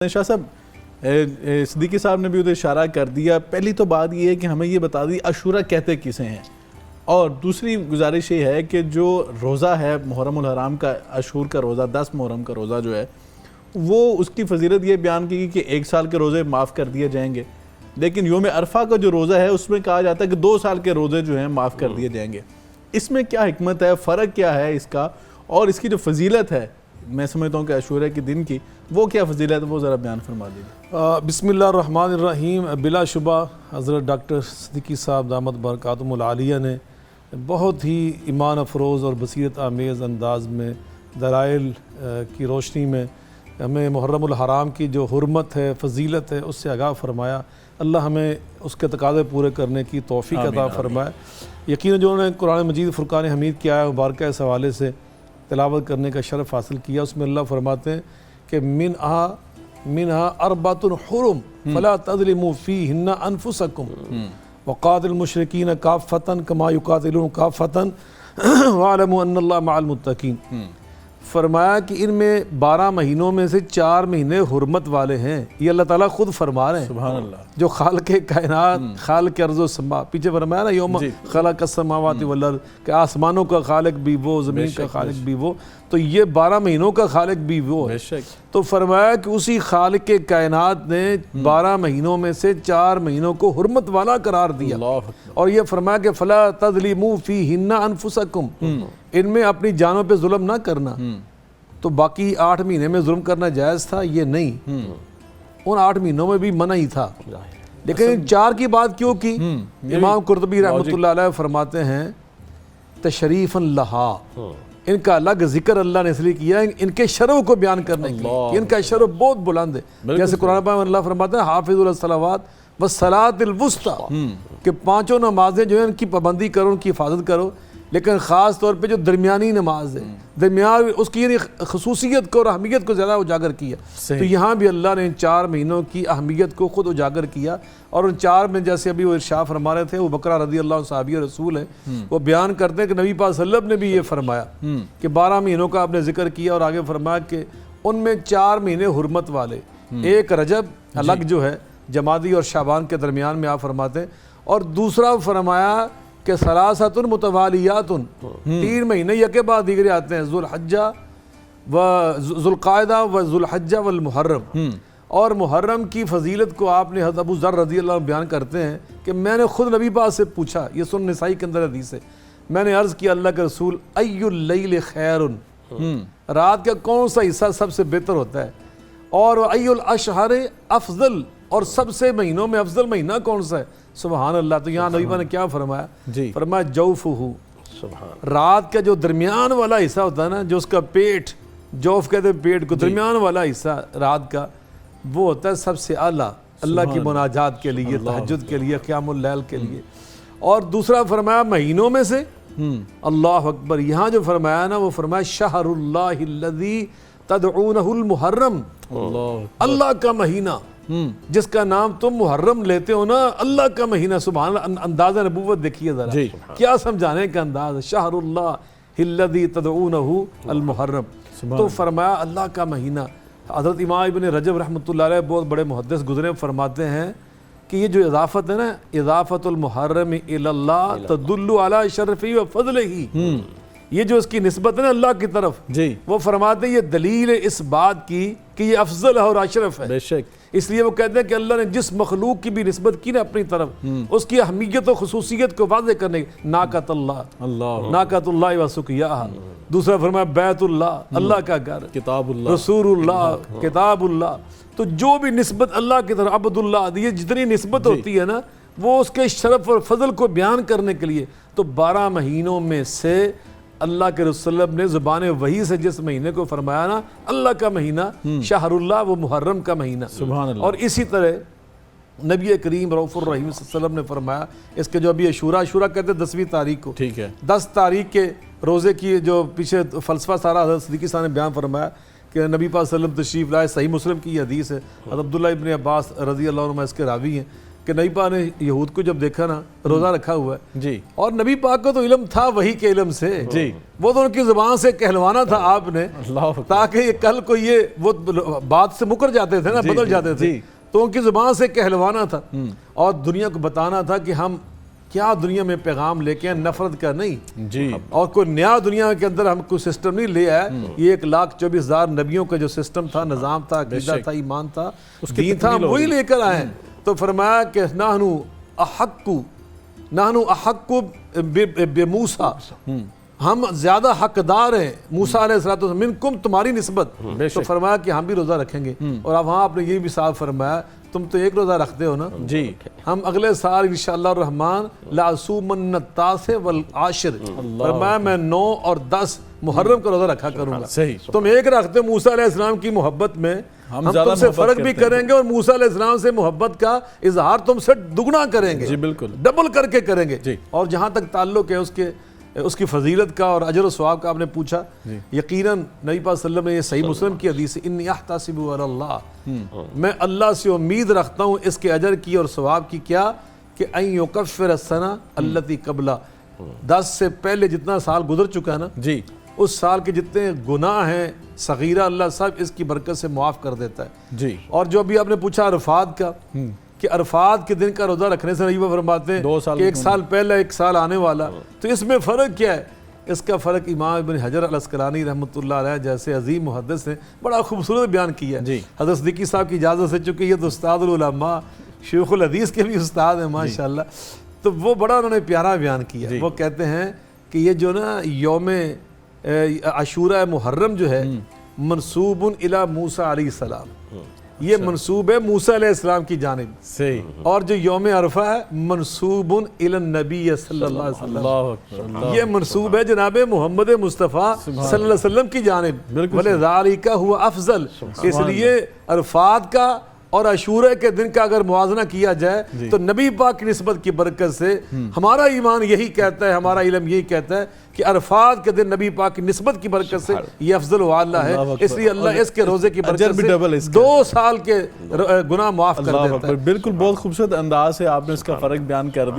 شاہ صاحب، صدیقی صاحب نے بھی ادھر اشارہ کر دیا۔ پہلی تو بات یہ ہے کہ ہمیں یہ بتا دی عاشورہ کہتے کسے ہیں، اور دوسری گزارش یہ ہے کہ جو روزہ ہے محرم الحرام کا، عاشور کا روزہ، 10 محرم کا روزہ جو ہے وہ اس کی فضیلت یہ بیان کی کہ 1 سال کے روزے معاف کر دیے جائیں گے، لیکن یوم عرفہ کا جو روزہ ہے اس میں کہا جاتا ہے کہ 2 سال کے روزے جو ہیں معاف کر دیے جائیں گے۔ اس میں کیا حکمت ہے، فرق کیا ہے اس کا، اور اس کی جو فضیلت ہے میں سمجھتا ہوں کہ عاشورہ کے دن کی وہ کیا فضیلت ہے، وہ ذرا بیان فرما دیجیے۔ بسم اللہ الرحمن الرحیم۔ بلا شبہ حضرت ڈاکٹر صدیقی صاحب دامت برکاتہم العالیہ نے بہت ہی ایمان افروز اور بصیرت آمیز انداز میں دلائل کی روشنی میں ہمیں محرم الحرام کی جو حرمت ہے، فضیلت ہے، اس سے آگاہ فرمایا۔ اللہ ہمیں اس کے تقاضے پورے کرنے کی توفیق عطا فرمائے۔ یقیناً جو انہوں نے قرآن مجید فرقان حمید کی آیہ مبارکہ اس حوالے سے تلاوت کرنے کا شرف حاصل کیا، اس میں اللہ فرماتے ہیں کہ منہا اربعۃ حرم فلا تظلموا فیہن انفسکم وقاتلوا المشرکین کافۃ کما یقاتلون کافۃ واعلموا ان اللہ مع المتقین۔ فرمایا کہ ان میں 12 مہینوں میں سے 4 مہینے حرمت والے ہیں، یہ اللہ تعالیٰ خود فرما رہے ہیں۔ سبحان اللہ۔ جو خالق کائنات، خالق ارض و سما، پیچھے فرمایا نا یوم خلق السماوات والارض، کہ آسمانوں کا خالق بھی وہ، زمین کا خالق بھی وہ، تو یہ 12 مہینوں کا خالق بھی وہ ہے۔ تو فرمایا کہ اسی خالق کائنات نے 12 مہینوں میں سے 4 مہینوں کو حرمت والا قرار دیا، اور یہ فرمایا کہ فلا تظلموا فیہن انفسکم، ان میں اپنی جانوں پہ ظلم نہ کرنا۔ تو باقی 8 مہینے میں ظلم کرنا جائز تھا، یہ نہیں، ان 8 مہینوں میں بھی منع ہی تھا، لیکن 4 کی بات کیوں کی؟ امام قرطبی رحمۃ اللہ علیہ فرماتے ہیں تشریفاً لہا، ان کا الگ ذکر اللہ نے اس لیے کیا ان کے شرف کو بیان کرنے کے لیے، ان کا شرف بہت بلند ہے۔ جیسے قرآن پاک میں اللہ فرماتے ہیں حافظوا علی الصلوات والصلاۃ الوسطی، کہ 5 نمازیں جو ہیں ان کی پابندی کرو، ان کی حفاظت کرو، لیکن خاص طور پہ جو درمیانی نماز ہے، درمیان اس کی خصوصیت کو اور اہمیت کو زیادہ اجاگر کیا۔ تو یہاں بھی اللہ نے ان 4 مہینوں کی اہمیت کو خود اجاگر کیا، اور ان 4 میں جیسے ابھی وہ ارشاد فرما رہے تھے، وہ بکرہ رضی اللہ عنہ صحابی رسول ہے، وہ بیان کرتے ہیں کہ نبی پاک صلی اللہ علیہ وسلم نے بھی یہ فرمایا کہ 12 مہینوں کا آپ نے ذکر کیا، اور آگے فرمایا کہ ان میں 4 مہینے حرمت والے، ایک رجب الگ جو ہے جمادی اور شعبان کے درمیان میں آپ فرماتے ہیں، اور دوسرا فرمایا کہ ثلاثۃ متوالیات، 3 مہینے یکے بعد دیگرے آتے ہیں، ذوالحجہ و ذوالقعدہ و ذوالحجہ والمحرم۔ اور محرم کی فضیلت کو آپ نے حضرت ابو ذر رضی اللہ عنہ بیان کرتے ہیں کہ میں نے خود نبی پاک سے پوچھا، یہ سنن نسائی کے اندر حدیث ہے، میں نے عرض کیا اللہ کے رسول ای اللیل خیر، رات کا کون سا حصہ سب سے بہتر ہوتا ہے، اور ای الاشہر افضل، اور سب سے مہینوں میں افضل مہینہ کون سا ہے؟ سبحان اللہ۔ تو یہاں نبی نے کیا فرمایا؟ فرمایا جوفہ، رات کا جو درمیان والا حصہ ہوتا ہے نا، جو اس کا پیٹ، جوف کہتے ہیں پیٹ کو، درمیان والا حصہ رات کا، وہ ہوتا ہے سب سے اعلیٰ اللہ کی مناجات کے لیے، تہجد کے لیے، قیام اللیل کے لیے۔ اور دوسرا فرمایا مہینوں میں سے، اللہ اکبر، یہاں جو فرمایا نا وہ فرمایا شہر اللہ الذی تدعونہ المحرم، اللہ کا مہینہ جس کا نام تم محرم لیتے ہو نا، اللہ کا مہینہ۔ سبحان اللہ، انداز نبوت دیکھیے ذرا، کیا سمجھانے کا انداز ہے، شہر اللہ الذی تدعونہ المحرم۔ تو فرمایا اللہ کا مہینہ۔ حضرت امام ابن رجب رحمۃ اللہ علیہ بہت بڑے محدث گزرے، فرماتے ہیں کہ یہ جو اضافت ہے نا، اضافت المحرم الی اللہ تدل علی شرفہ و فضلہ، یہ جو اس کی نسبت ہے نا اللہ کی طرف، وہ فرماتے ہیں یہ دلیل ہے اس بات کی کہ یہ افضل ہے اور اشرف ہے۔ بے شک، اس لیے وہ کہتے ہیں کہ اللہ نے جس مخلوق کی بھی نسبت کی نا اپنی طرف، اس کی اہمیت و خصوصیت کو واضح کرنے، ناقۃ اللہ، ناقۃ اللہ و سقیاہا، دوسرا فرمایا بیت اللہ، اللہ کا گھر، کتاب اللہ، رسول اللہ، کتاب اللہ۔ تو جو بھی نسبت اللہ کی طرف، عبد اللہ، یہ جتنی نسبت ہوتی ہے نا، وہ اس کے شرف اور فضل کو بیان کرنے کے لیے۔ تو 12 مہینوں میں سے اللہ کے رسول نے زبان وحی سے جس مہینے کو فرمایا نا اللہ کا مہینہ، شہر اللہ، وہ محرم کا مہینہ۔ سبحان اللہ۔ اور اسی طرح نبی کریم رؤوف الرحیم صلی اللہ علیہ وسلم نے فرمایا، اس کے جو ابھی عاشورہ کہتے ہیں 10ویں تاریخ کو، 10 تاریخ کے روزے کی جو پیچھے فلسفہ سارا حضرت صدیقی صاحب نے بیان فرمایا کہ نبی پاک صلی اللہ علیہ وسلم تشریف لائے، صحیح مسلم کی حدیث ہے، حضرت عبداللہ ابن عباس رضی اللہ عنہ اس کے راوی ہیں، کہ نبی پاک نے یہود کو جب دیکھا نا روزہ رکھا ہوا ہے جی اور نبی پاک کو تو علم تھا وہی کے علم سے جی وہ تو ان کی زبان سے کہلوانا تھا آپ نے اللہ اکبر تاکہ یہ کل کو یہ وہ بات سے مکر جاتے تھے نا بدل جاتے تھے تو ان کی زبان سے کہلوانا تھا اور دنیا کو بتانا تھا کہ ہم کیا دنیا میں پیغام لے کے ہیں نفرت کا نہیں جی اور کوئی نیا دنیا کے اندر ہم کوئی سسٹم نہیں لے آئے یہ 1,24,000 نبیوں کا جو سسٹم تھا نظام تھا عقیدہ تھا ایمان تھا دین تھا ہم وہی لے کر آئے تو فرمایا کہ نحنو احق بموسیٰ ہم زیادہ حقدار ہیں موسیٰ علیہ السلام منکم تمہاری نسبت تو فرمایا کہ ہم بھی روزہ رکھیں گے اور اب وہاں آپ نے یہ بھی صاحب فرمایا تم تو ایک روزہ رکھتے ہو نا جی ہم اگلے سال انشاءاللہ الرحمن لَأَصُومَنَّ التَّاسِعَ وَالْعَاشِرِ فرمایا میں 9 اور 10 محرم کا روزہ رکھا کروں گا صحیح تم ایک رکھتے ہو موسیٰ علیہ السلام کی محبت میں ہم زیادہ تم سے محبت فرق بھی کرتے کریں گے اور موسیٰ علیہ السلام سے محبت کا اظہار تم سے دگنا کریں گے جی بالکل ڈبل کر کے کریں گے جی اور جہاں تک تعلق ہے اس کی فضیلت کا اور اجر و ثواب کا آپ نے پوچھا یقیناً نبی پاک صلی اللہ علیہ وسلم نے یہ صحیح مسلم کی حدیث ہے انی احتسب علی اللہ میں اللہ سے امید رکھتا ہوں اس کے اجر کی اور ثواب کی کیا کہ ان یکفر السنہ التی قبلہ 10 سے پہلے جتنا سال گزر چکا ہے نا جی اس سال کے جتنے گناہ ہیں صغیرہ اللہ صاحب اس کی برکت سے معاف کر دیتا ہے جی اور جو ابھی آپ نے پوچھا عرفات کا کہ عرفات کے دن کا روزہ رکھنے سے نبی فرماتے ہیں کہ 1 سال پہلے 1 سال آنے والا تو اس میں فرق کیا ہے اس کا فرق امام ابن حجر العسقلانی رحمۃ اللہ علیہ جیسے عظیم محدث نے بڑا خوبصورت بیان کیا ہے حضرت صدیقی صاحب کی اجازت سے چونکہ یہ تو استاد العلماء شیخ الحدیث کے بھی استاد ہیں ماشاءاللہ تو وہ بڑا انہوں نے پیارا بیان کیا وہ کہتے ہیں کہ یہ جو نا یوم عاشوراء محرم جو ہے منسوب الی موسیٰ علیہ السلام یہ منسوب ہے موسیٰ علیہ السلام کی جانب صحیح اور جو یوم عرفہ ہے منسوب الی النبی صلی اللہ علیہ وسلم اللہ اکبر یہ منسوب ہے جناب محمد مصطفیٰ صلی اللہ علیہ وسلم کی جانب وَلِذَالِكَ هُوَ افضل اس لیے عرفات کا اور عاشوراء کے دن کا اگر موازنہ کیا جائے تو نبی پاک کی نسبت کی برکت سے ہمارا ایمان یہی کہتا ہے ہمارا علم یہی کہتا ہے کہ عرفات کے دن نبی پاک کی نسبت کی برکت سے یہ افضل و اعلیٰ ہے اس لیے اللہ اس کے روزے کی برکت سے 2 سال کے گناہ معاف کر دیتا ہے بالکل بہت خوبصورت انداز سے آپ نے اس کا فرق بیان کر دیا